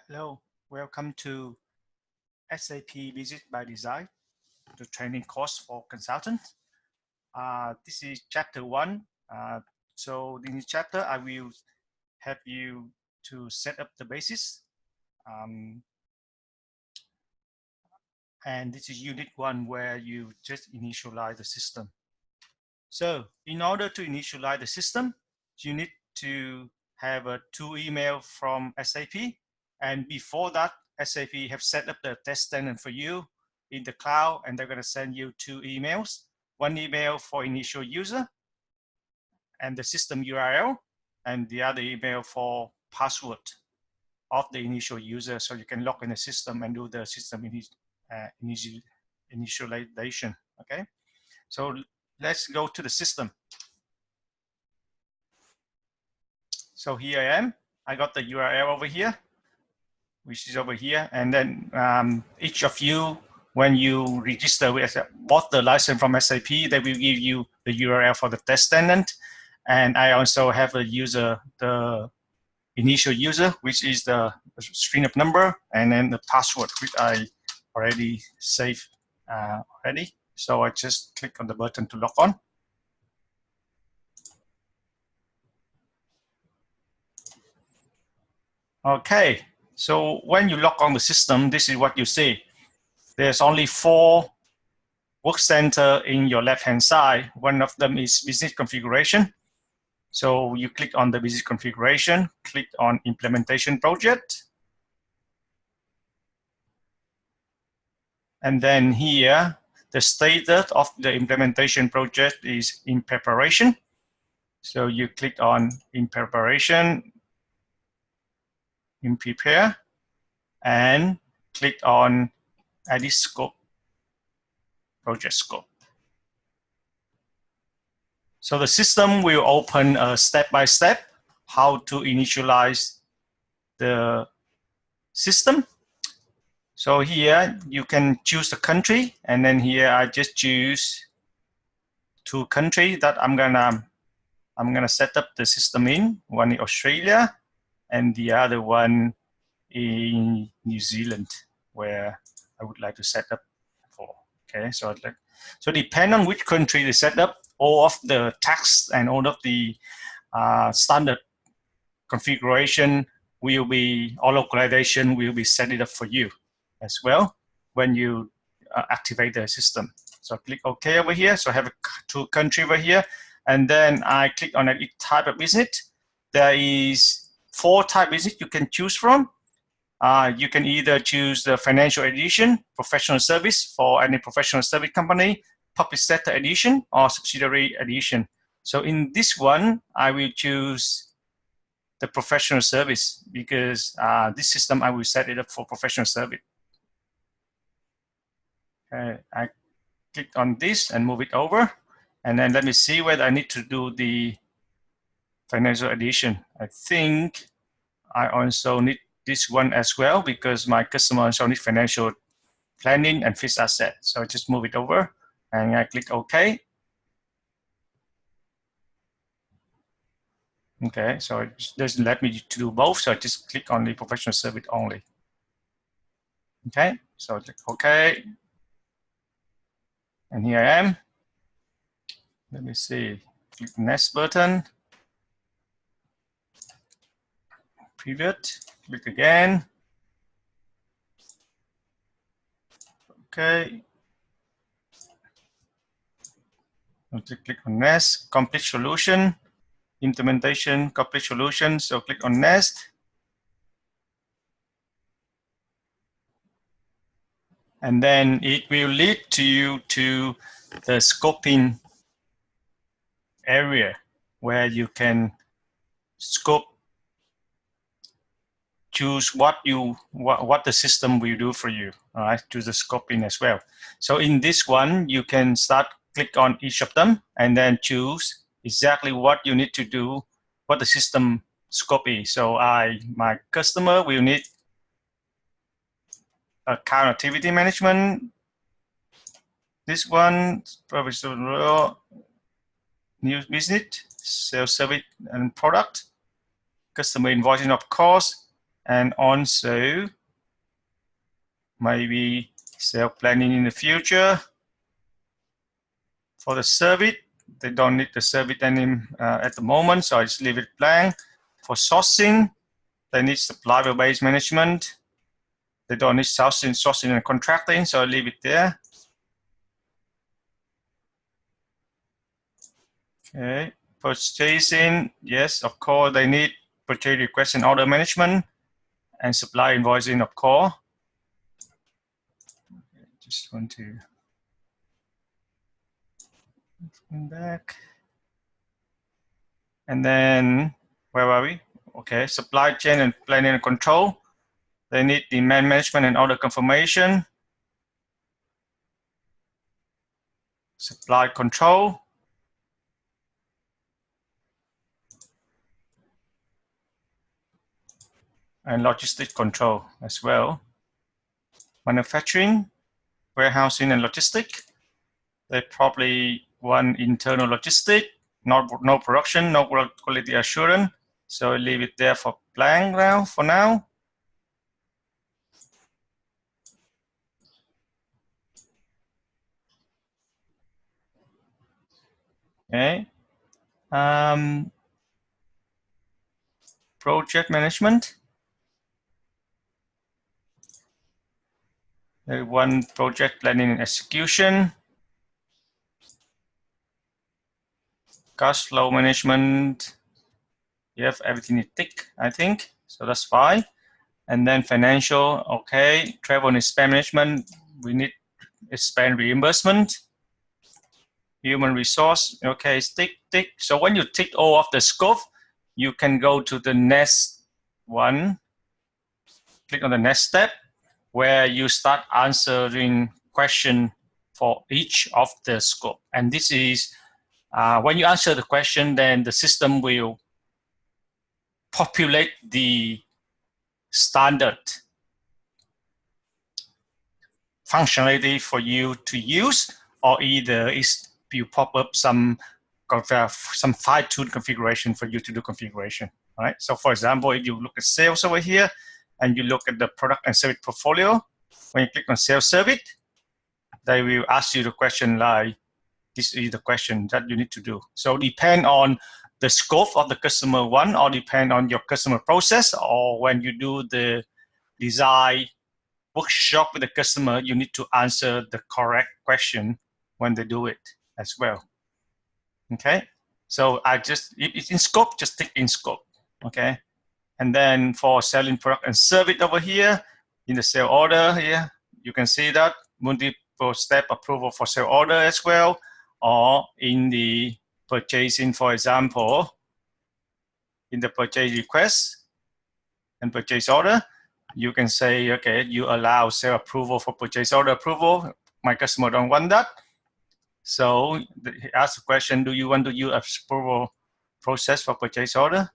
Hello, welcome to SAP Visit by Design, the training course for consultants. This is chapter 1. So in this chapter, I will help you to set up the basis. And this is unit 1 where you just initialize the system. So in order to initialize the system, you need to have a 2 email from SAP. And before that, SAP have set up the test tenant for you in the cloud, and they're going to send you 2 emails. One email for initial user and the system URL, and the other email for password of the initial user, so you can log in the system and do the system initialization. Okay, so let's go to the system. So here I am. I got the URL over here, which is over here. And then each of you, when you register with bought the license from SAP, they will give you the URL for the test tenant. And I also have a user, the initial user, which is the string of number, and then the password, which I already saved already. So I just click on the button to log on. Okay, so when you log on the system, this is what you see. There's only 4 work center in your left-hand side. One of them is business configuration. So you click on the business configuration, click on implementation project. And then here, the status of the implementation project is in preparation. So you click on in preparation, in prepare, and click on edit scope, project scope. So the system will open a step-by-step how to initialize the system. So here you can choose the country, and then here I just choose 2 countries that I'm gonna set up the system in. One in Australia, and the other one in New Zealand, where I would like to set up for. Okay, so depend on which country they set up, all of the tax and all of the standard configuration will be, or localization will be set it up for you as well when you activate the system. So click OK over here. So I have 2 country over here, and then I click on a type of business. There is 4 type of business you can choose from. You can either choose the financial edition, professional service for any professional service company, public sector edition, or subsidiary edition. So in this one, I will choose the professional service because this system, I will set it up for professional service. Okay, I click on this and move it over. And then let me see whether I need to do the financial edition. I think I also need this one as well because my customer also needs financial planning and fixed asset. So I just move it over and I click OK. Okay, so it doesn't let me to do both, so I just click on the professional service only. Okay, so I click OK. And here I am. Let me see, click the next button. Pivot, click again. Okay. I'll click on next, complete solution, implementation, complete solution. So click on next. And then it will lead to you to the scoping area where you can scope, choose what the system will do for you. All right, choose the scoping as well. So in this one, you can start, click on each of them, and then choose exactly what you need to do, what the system scope is. So my customer will need account activity management. This one, professional new business, sales, service, and product, customer invoicing, of course, and also maybe sales planning in the future. For the service, they don't need the service at the moment, so I just leave it blank. For sourcing, they need supplier-based management. They don't need sourcing and contracting, so I leave it there. Okay, purchasing, yes, of course, they need purchase request and order management and supply invoicing, of course. Just want to come back. And then, where are we? Okay, supply chain and planning and control. They need demand management and order confirmation. Supply control. And logistic control as well. Manufacturing, warehousing, and logistic. They probably want internal logistic, no production, no quality assurance. So I leave it there for blank now, for now. Okay. Project management. They want project planning and execution. Cash flow management. You have everything you tick, I think. So that's fine. And then financial, okay. Travel and spend management. We need spend reimbursement. Human resource, okay, tick. So when you tick all of the scope, you can go to the next one. Click on the next step where you start answering question for each of the scope. And this is when you answer the question, then the system will populate the standard functionality for you to use, or either is you pop up some fine-tuned configuration for you to do configuration. All right. So for example, if you look at sales over here, and you look at the product and service portfolio, when you click on sales service, they will ask you the question like, this is the question that you need to do. So depend on the scope of the customer one, or depend on your customer process, or when you do the design workshop with the customer, you need to answer the correct question when they do it as well. Okay, so if it's in scope, just tick in scope. Okay, and then for selling product and service over here, in the sale order here, you can see that multiple step approval for sale order as well, or in the purchasing, for example, in the purchase request and purchase order, you can say, okay, you allow sale approval for purchase order approval. My customer don't want that. So he asks the question, do you want to use approval process for purchase order?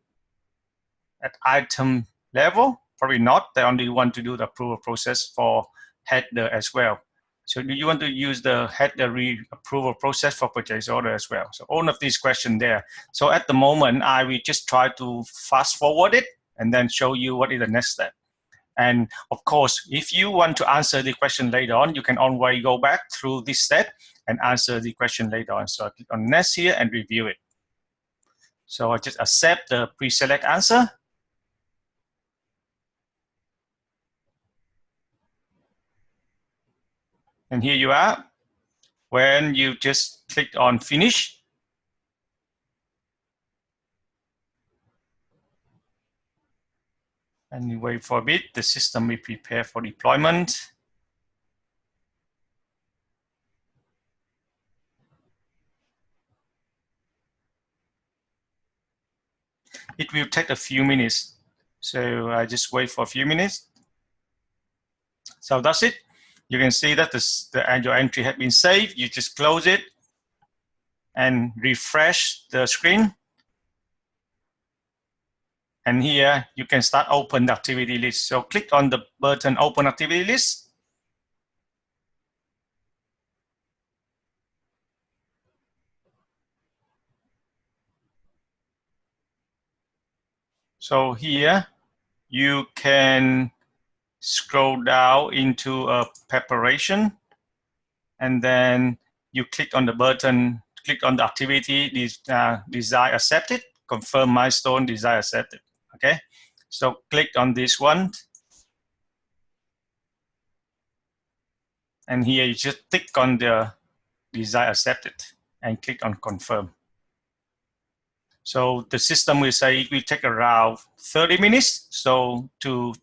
At item level, probably not. They only want to do the approval process for header as well. So do you want to use the header approval process for purchase order as well? So all of these questions there. So at the moment, I will just try to fast forward it and then show you what is the next step. And of course, if you want to answer the question later on, you can always go back through this step and answer the question later on. So I click on next here and review it. So I just accept the pre-select answer. And here you are. When you just click on finish, and you wait for a bit, the system will prepare for deployment. It will take a few minutes. So I just wait for a few minutes. So that's it. You can see that your entry has been saved. You just close it and refresh the screen. And here you can start open the activity list. So click on the button open activity list. So here you can scroll down into preparation, and then you click on the button, click on the activity, design accepted, confirm milestone, design accepted. Okay, so click on this one, and here you just click on the design accepted and click on confirm. So the system will say it will take around 30 minutes. So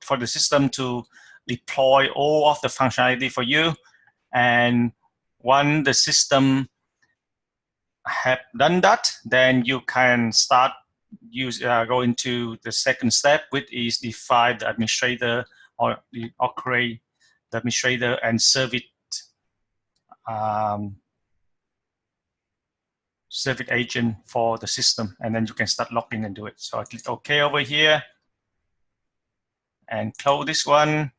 for the system to deploy all of the functionality for you, and once the system have done that, then you can start go into the second step, which is define the administrator or create the administrator and serve it agent for the system, and then you can start logging and do it. So I click OK over here and close this one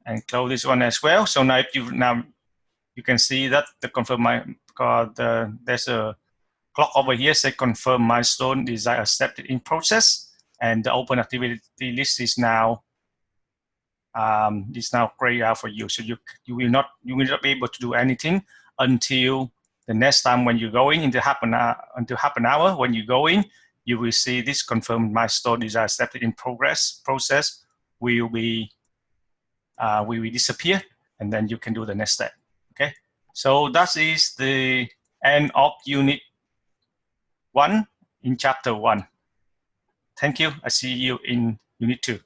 and close this one as well. So now you can see that the confirm there's a clock over here say confirm milestone design accepted in process, and the open activity list is now grayed out for you. So you will not be able to do anything until the next time when you're going into half an hour. When you go in, you will see this confirmed milestone design accepted in process will disappear, and then you can do the next step. Okay, so that is the end of unit 1 in chapter 1. Thank you. I see you in unit 2.